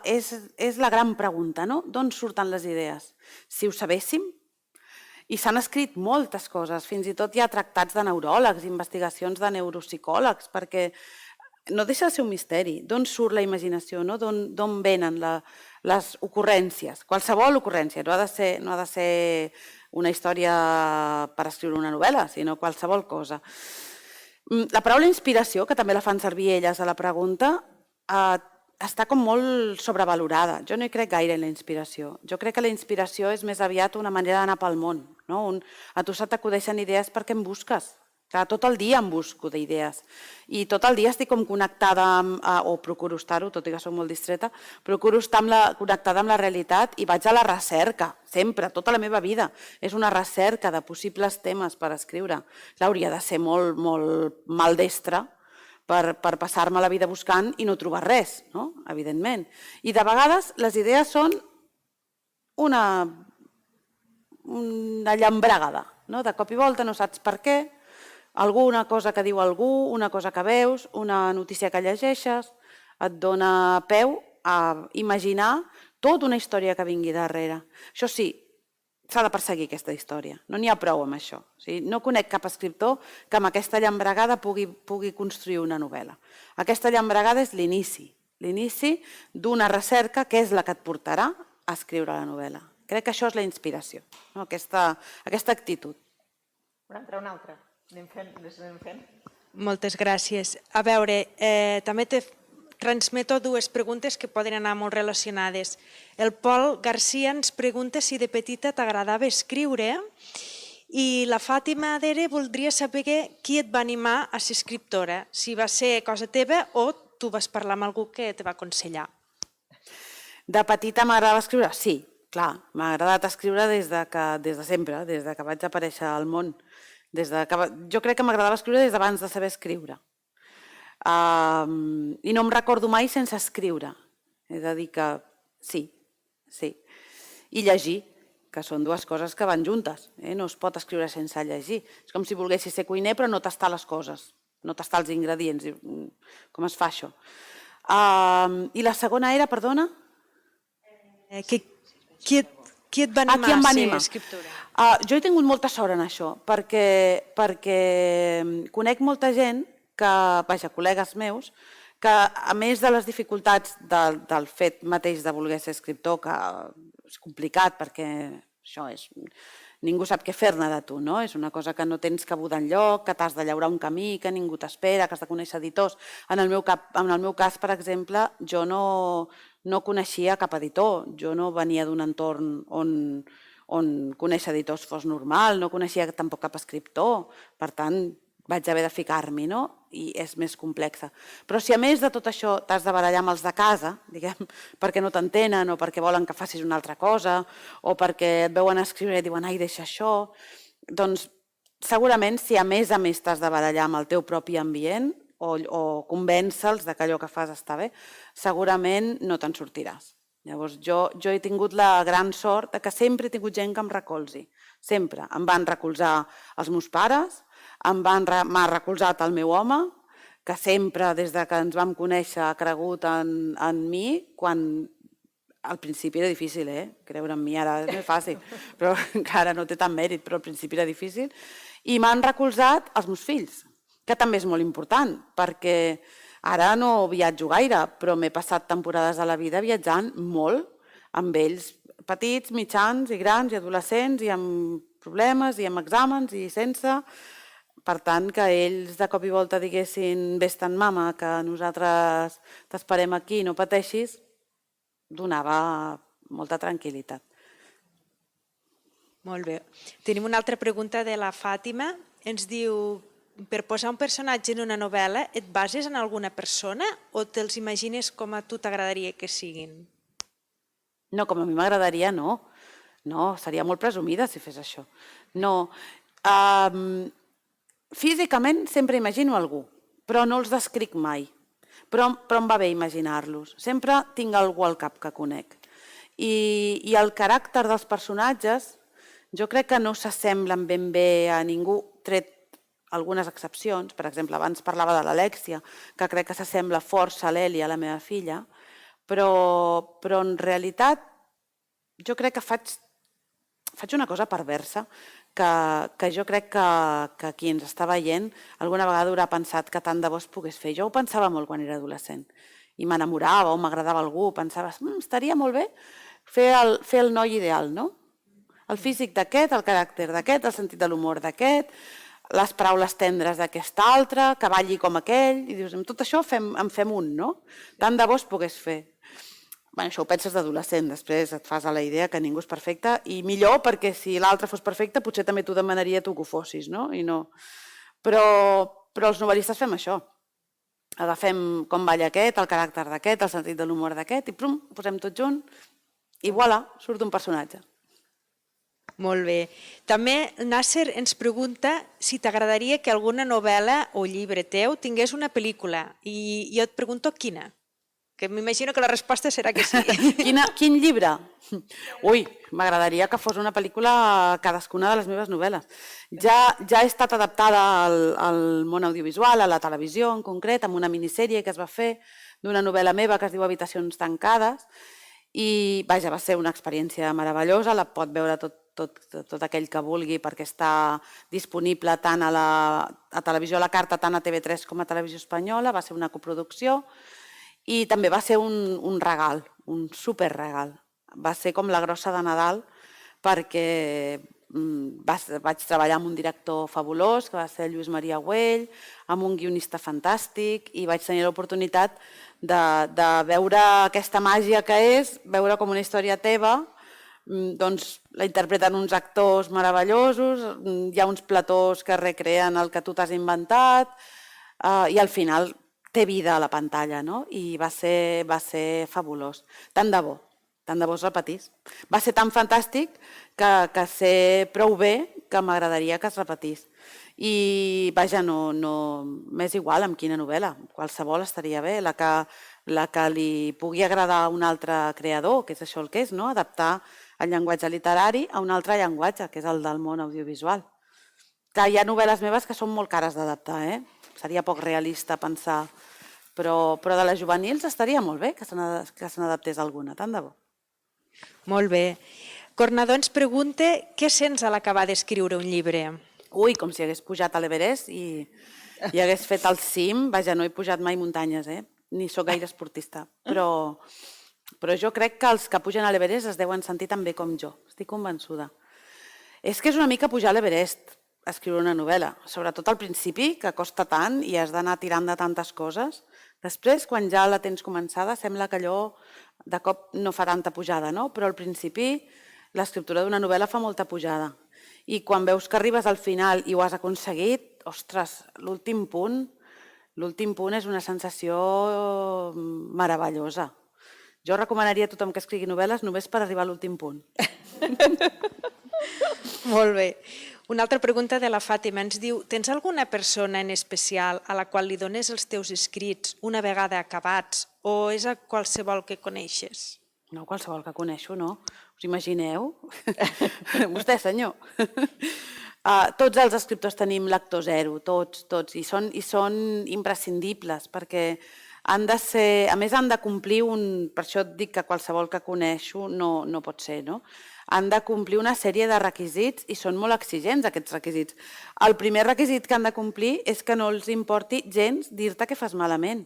gran pregunta, no? D'on surten les idees? Si ho sabéssim, i s'han escrit moltes coses, fins i tot hi ha tractats de neuròlegs, investigacions de neuropsicòlegs, perquè no deixa de ser un misteri. D'on surt la imaginació, no? D'on venen les ocurrències? Qualsevol ocurrència, no ha de ser una història per escriure una novel·la, sinó qualsevol cosa. La paraula inspiració, que també la fan servir elles a la pregunta, està com molt sobrevalorada. Jo no hi crec gaire en la inspiració. Jo crec que la inspiració és més aviat una manera d'anar pel món. A tu se t'acudeixen idees perquè en busques. Tot el dia em busco d'idees i tot el dia estic com connectada, o procuro estar-ho, tot i que soc molt distreta, procuro estar connectada amb la realitat i vaig a la recerca, sempre, tota la meva vida. És una recerca de possibles temes per escriure. Hauria de ser molt, molt maldestra per passar-me la vida buscant i no trobar res, evidentment. I de vegades les idees són una llambregada. De cop i volta no saps per què, alguna cosa que diu algú, una cosa que veus, una notícia que llegeixes, et dona peu a imaginar tota una història que vingui darrere. Això sí, s'ha de perseguir aquesta història, no n'hi ha prou amb això. No conec cap escriptor que amb aquesta llambregada pugui construir una novel·la. Aquesta llambregada és l'inici d'una recerca que és la que et portarà a escriure la novel·la. Crec que això és la inspiració, aquesta actitud. Una altra. Les anem fent. Moltes gràcies. A veure, també te transmeto dues preguntes que poden anar molt relacionades. El Pol Garcia ens pregunta si de petita t'agradava escriure i la Fàtima Adere voldria saber qui et va animar a ser escriptora, si va ser cosa teva o tu vas parlar amb algú que te va aconsellar. De petita m'agradava escriure? Sí, clar, m'ha agradat escriure des de sempre, des de que vaig aparèixer al món. Jo crec que m'agradava escriure des d'abans de saber escriure. I no em recordo mai sense escriure. És a dir que sí. I llegir, que són dues coses que van juntes. No es pot escriure sense llegir. És com si volguessis ser cuiner però no tastar les coses, no tastar els ingredients. Com es fa això? I la segona era, perdona? Qui et va animar a ser escriptora? Jo he tingut molta sort en això, perquè conec molta gent, col·legues meus, que a més de les dificultats del fet mateix de voler ser escriptor, que és complicat perquè això és... Ningú sap què fer-ne de tu, no? És una cosa que no tens cabuda enlloc, que t'has de llaurar un camí, que ningú t'espera, que has de conèixer editors. En el meu cas, per exemple, jo no coneixia cap editor. Jo no venia d'un entorn on conèixer editors fos normal, no coneixia tampoc cap escriptor. Per tant, vaig haver de ficar-m'hi, no? I és més complexa. Però si a més de tot això t'has de barallar amb els de casa, diguem, perquè no t'entenen o perquè volen que facis una altra cosa o perquè et veuen escriure i diuen ai, deixa això, doncs segurament si a més t'has de barallar amb el teu propi ambient o convèncer-los que allò que fas està bé, segurament no te'n sortiràs. Llavors jo he tingut la gran sort que sempre he tingut gent que em recolzi, sempre. Em van recolzar els meus pares, m'ha recolzat el meu home, que sempre, des que ens vam conèixer, ha cregut en mi, quan al principi era difícil, creure en mi ara és més fàcil, però encara no té tant mèrit, però al principi era difícil. I m'han recolzat els meus fills, que també és molt important, perquè ara no viatjo gaire, però m'he passat temporades de la vida viatjant molt, amb ells petits, mitjans i grans i adolescents, i amb problemes, i amb exàmens, i sense... Per tant, que ells de cop i volta diguessin vés-te'n, mama, que nosaltres t'esperem aquí, no pateixis, donava molta tranquil·litat. Molt bé. Tenim una altra pregunta de la Fàtima. Ens diu, per posar un personatge en una novel·la, et bases en alguna persona o te'ls imagines com a tu t'agradaria que siguin? No, com a mi m'agradaria, no. No, seria molt presumida si fes això. No. Físicament sempre imagino algú, però no els descric mai, però em va bé imaginar-los. Sempre tinc algú al cap que conec. I el caràcter dels personatges jo crec que no s'assemblen ben bé a ningú, tret algunes excepcions. Per exemple, abans parlava de l'Alèxia, que crec que s'assembla força a l'Èlia, la meva filla, però en realitat jo crec que faig una cosa perversa que jo crec que qui ens està veient alguna vegada haurà pensat que tant de bo es pogués fer. Jo ho pensava molt quan era adolescent i m'enamorava o m'agradava algú, pensava, estaria molt bé fer el noi ideal, no? El físic d'aquest, el caràcter d'aquest, el sentit de l'humor d'aquest, les paraules tendres d'aquest altre, que balli com aquell, i dius, amb tot això en fem un, no? Tant de bo es pogués fer. Bé, això ho penses d'adolescent, després et fas a la idea que ningú és perfecte, i millor perquè si l'altre fos perfecte potser també t'ho demanaria tu que ho fossis, no? Però els novel·listes fem això. Agafem com balla aquest, el caràcter d'aquest, el sentit de l'humor d'aquest, i prum, ho posem tot junt, i voilà, surt un personatge. Molt bé. També Nasser ens pregunta si t'agradaria que alguna novel·la o llibre teu tingués una pel·lícula. I jo et pregunto quina. Que m'imagino que la resposta serà que sí. Quin llibre? Ui, m'agradaria que fos una pel·lícula cadascuna de les meves novel·les. Ja ha estat adaptada al món audiovisual, a la televisió en concret, amb una minissèrie que es va fer d'una novel·la meva que es diu Habitacions tancades, i vaja, va ser una experiència meravellosa, la pot veure tot aquell que vulgui perquè està disponible tant a Televisió a la Carta, tant a TV3 com a Televisió Espanyola, va ser una coproducció i també va ser un regal, un superregal. Va ser com la grossa de Nadal perquè vaig treballar amb un director fabulós, que va ser Lluís Maria Güell, amb un guionista fantàstic, i vaig tenir l'oportunitat de veure aquesta màgia que és, veure com una història teva, doncs la interpreten uns actors meravellosos, hi ha uns platós que recreen el que tu t'has inventat, i al final té vida a la pantalla, no? I va ser fabulós. Tant de bo es repetís. Va ser tan fantàstic que sé prou bé que m'agradaria que es repetís. I vaja, m'és igual amb quina novel·la, qualsevol estaria bé, la que li pugui agradar a un altre creador, que és això el que és, no? Adaptar el llenguatge literari a un altre llenguatge, que és el del món audiovisual. Que hi ha novel·les meves que són molt cares d'adaptar, seria poc realista pensar, però de les juvenils estaria molt bé que se n'adaptés alguna, tant de bo. Molt bé. Cornadó ens pregunta què sents a l'acabar d'escriure un llibre? Ui, com si hagués pujat a l'Everest i hagués fet el cim. Vaja, no he pujat mai muntanyes, ni sóc gaire esportista. Però jo crec que els que pugen a l'Everest es deuen sentir tan bé com jo. Estic convençuda. És que és una mica pujar a l'Everest, escriure una novel·la. Sobretot al principi, que costa tant i has d'anar tirant de tantes coses. Després, quan ja la tens començada, sembla que allò de cop no fa tanta pujada, no? Però al principi l'escriptura d'una novel·la fa molta pujada. I quan veus que arribes al final i ho has aconseguit, ostres, l'últim punt és una sensació meravellosa. Jo recomanaria a tothom que escrigui novel·les només per arribar a l'últim punt. Molt bé. Una altra pregunta de la Fàtima ens diu: tens alguna persona en especial a la qual li dones els teus escrits una vegada acabats o és a qualsevol que coneixes? No, qualsevol que coneixo, no. Us imagineu? Vostè, senyor. Tots els escriptors tenim lector zero, tots, i són imprescindibles perquè han de ser, a més han de complir per això et dic que qualsevol que coneixo no pot ser, no? Han de complir una sèrie de requisits i són molt exigents aquests requisits. El primer requisit que han de complir és que no els importi gens dir-te que fas malament.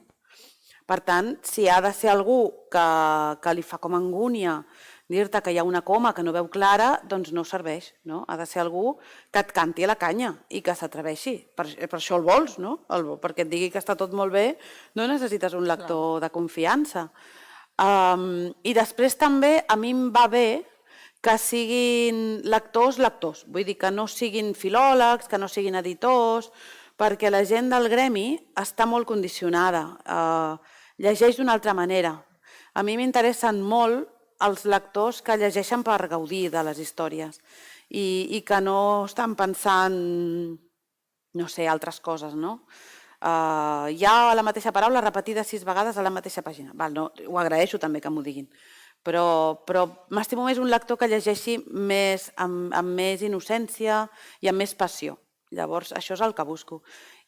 Per tant, si ha de ser algú que li fa com angúnia dir-te que hi ha una coma que no veu clara, doncs no serveix, no? Ha de ser algú que et canti a la canya i que s'atreveixi. Per això el vols, no? Perquè et digui que està tot molt bé, no necessites un lector de confiança. I després també a mi em va bé que siguin lectors, vull dir que no siguin filòlegs, que no siguin editors, perquè la gent del gremi està molt condicionada, llegeix d'una altra manera. A mi m'interessen molt els lectors que llegeixen per gaudir de les històries i que no estan pensant, no sé, altres coses, no? Hi ha la mateixa paraula repetida 6 vegades a la mateixa pàgina. No, ho agraeixo també que m'ho diguin. Però m'estimo més un lector que llegeixi amb més innocència i amb més passió. Llavors, això és el que busco.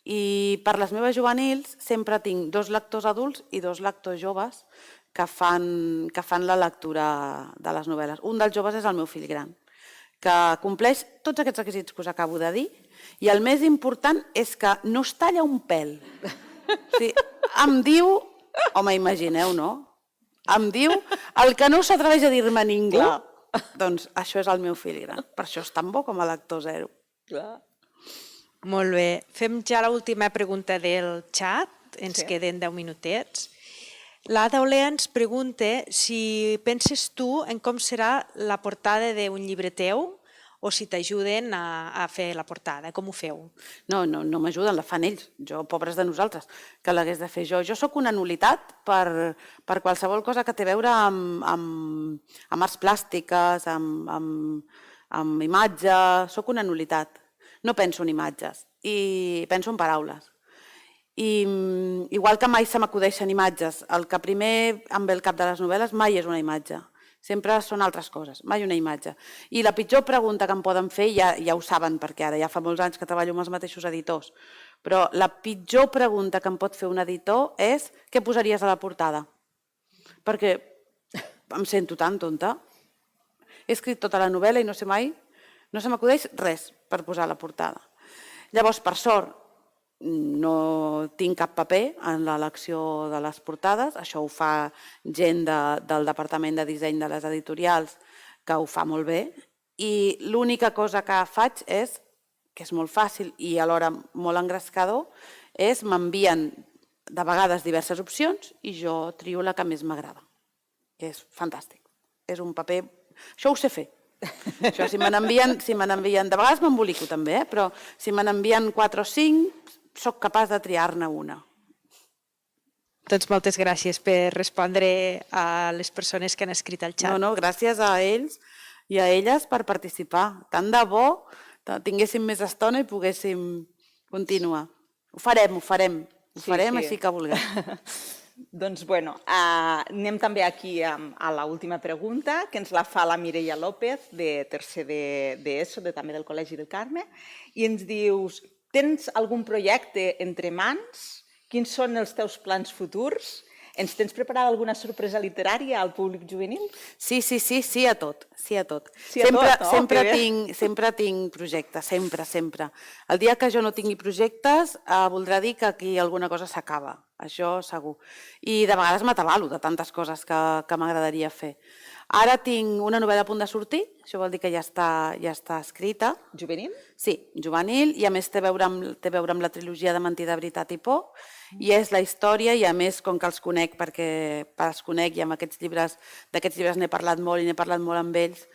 I per les meves juvenils sempre tinc 2 lectors adults i 2 lectors joves que fan la lectura de les novel·les. Un dels joves és el meu fill gran, que compleix tots aquests requisits que us acabo de dir, i el més important és que no es talla un pèl. Em diu, home, imagineu, no? Em diu el que no s'atreveix a dir-me ningú, doncs això és el meu fill gran. Per això és tan bo com a lector zero. Molt bé. Fem ja l'última pregunta del xat. Ens queden 10 minutets. L'Ada Olea ens pregunta si penses tu en com serà la portada d'un llibre teu o si t'ajuden a fer la portada. Com ho feu? No m'ajuden, la fan ells. Jo, pobres de nosaltres, que l'hagués de fer jo. Jo sóc una nul·litat per qualsevol cosa que té a veure amb arts plàstiques, amb imatges. Sóc una nul·litat. No penso en imatges, i penso en paraules. I igual que mai se m'acudeixen imatges, el que primer em ve al cap de les novel·les mai és una imatge. Sempre són altres coses, mai una imatge. I la pitjor pregunta que em poden fer, ja ho saben perquè ara ja fa molts anys que treballo amb els mateixos editors, però la pitjor pregunta que em pot fer un editor és què posaries a la portada? Perquè em sento tan tonta. He escrit tota la novel·la i no sé mai, no se m'acudeix res per posar a la portada. Llavors, per sort, no tinc cap paper en l'elecció de les portades, això ho fa gent del departament de disseny de les editorials que ho fa molt bé, i l'única cosa que faig és, que és molt fàcil i alhora molt engrescador, és m'envien de vegades diverses opcions i jo trio la que més m'agrada, que és fantàstic. És un paper... Això ho sé fer. Això, si me n'envien, de vegades m'embolico també, però si me n'envien 4 o 5, soc capaç de triar-ne una. Doncs moltes gràcies per respondre a les persones que han escrit al xat. No, gràcies a ells i a elles per participar. Tant de bo tinguéssim més estona i poguéssim continuar. Ho farem així que vulguem. Doncs, bueno, anem també aquí a l'última pregunta, que ens la fa la Mireia López, de tercer d'ESO, també del Col·legi del Carme, i ens dius, tens algun projecte entre mans? Quins són els teus plans futurs? Ens tens preparada alguna sorpresa literària al públic juvenil? Sí a tot. Sempre tinc projectes, sempre. El dia que jo no tingui projectes voldrà dir que aquí alguna cosa s'acaba, això segur. I de vegades m'atabalo de tantes coses que m'agradaria fer. Ara tinc una novel·la a punt de sortir, això vol dir que ja està escrita. Juvenil? Sí, juvenil, i a més té a veure amb la trilogia de Mentida, Veritat i Por, i és la història, i a més, com que els conec, perquè els conec i amb d'aquests llibres n'he parlat molt i n'he parlat molt amb ells,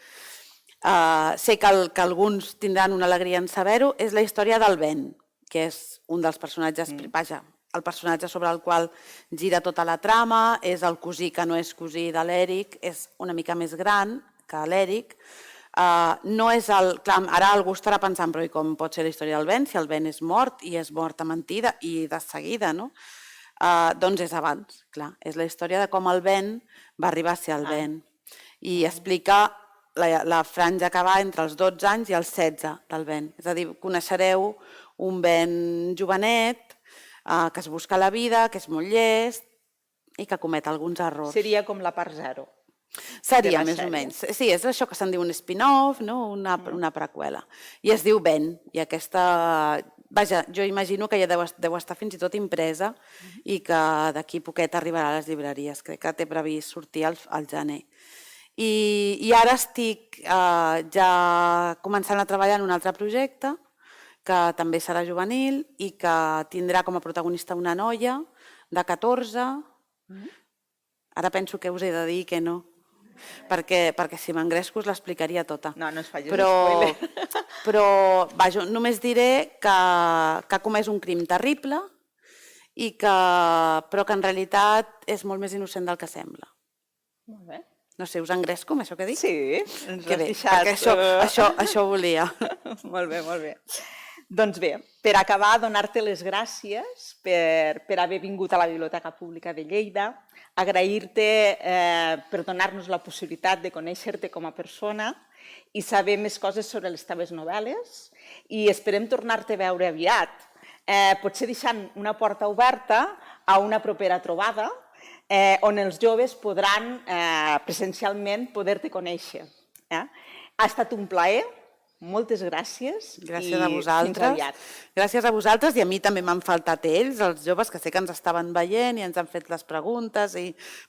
sé que alguns tindran una alegria en saber-ho, és la història del Ben, que és un dels personatges, vaja, el personatge sobre el qual gira tota la trama, és el cosí que no és cosí de l'Eric, és una mica més gran que l'Eric. No és clar, ara algú estarà pensant, però i com pot ser la història del Ben, si el Ben és mort, i és mort a mentida, i de seguida, no? Doncs és abans, clar. És la història de com el Ben va arribar a ser el Ben. I explica la franja que va entre els 12 anys i els 16 del Ben. És a dir, coneixereu un Ben jovenet, que es busca la vida, que és molt llest i que comet alguns errors. Seria com la part 0. Seria, més o menys. Sí, és això que se'n diu un spin-off, una preqüela. I es diu Ben. I aquesta... Vaja, jo imagino que ja deu estar fins i tot impresa i que d'aquí poquet arribarà a les llibreries. Crec que té previst sortir al gener. I ara estic ja començant a treballar en un altre projecte que també serà juvenil i que tindrà com a protagonista una noia de 14. Ara penso que us he de dir que no, perquè si m'engresco us l'explicaria tota. No es facis spoiler. Però només diré que ha comès un crim terrible, però que en realitat és molt més innocent del que sembla. Molt bé. No sé, us engresco amb això que dic? Sí, ens Que has bé, deixat. perquè això volia. Molt bé, molt bé. Doncs bé, per acabar, donar-te les gràcies per haver vingut a la Biblioteca Pública de Lleida, agrair-te per donar-nos la possibilitat de conèixer-te com a persona i saber més coses sobre les teves novel·les i esperem tornar-te a veure aviat, potser deixant una porta oberta a una propera trobada on els joves podran presencialment poder-te conèixer. Ha estat un plaer. Moltes gràcies. Gràcies a vosaltres. Gràcies a vosaltres i a mi també m'han faltat ells, els joves, que sé que ens estaven veient i ens han fet les preguntes,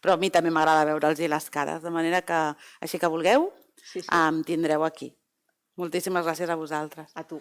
però a mi també m'agrada veure'ls les cares, de manera que, així que vulgueu, em tindreu aquí. Moltíssimes gràcies a vosaltres. A tu.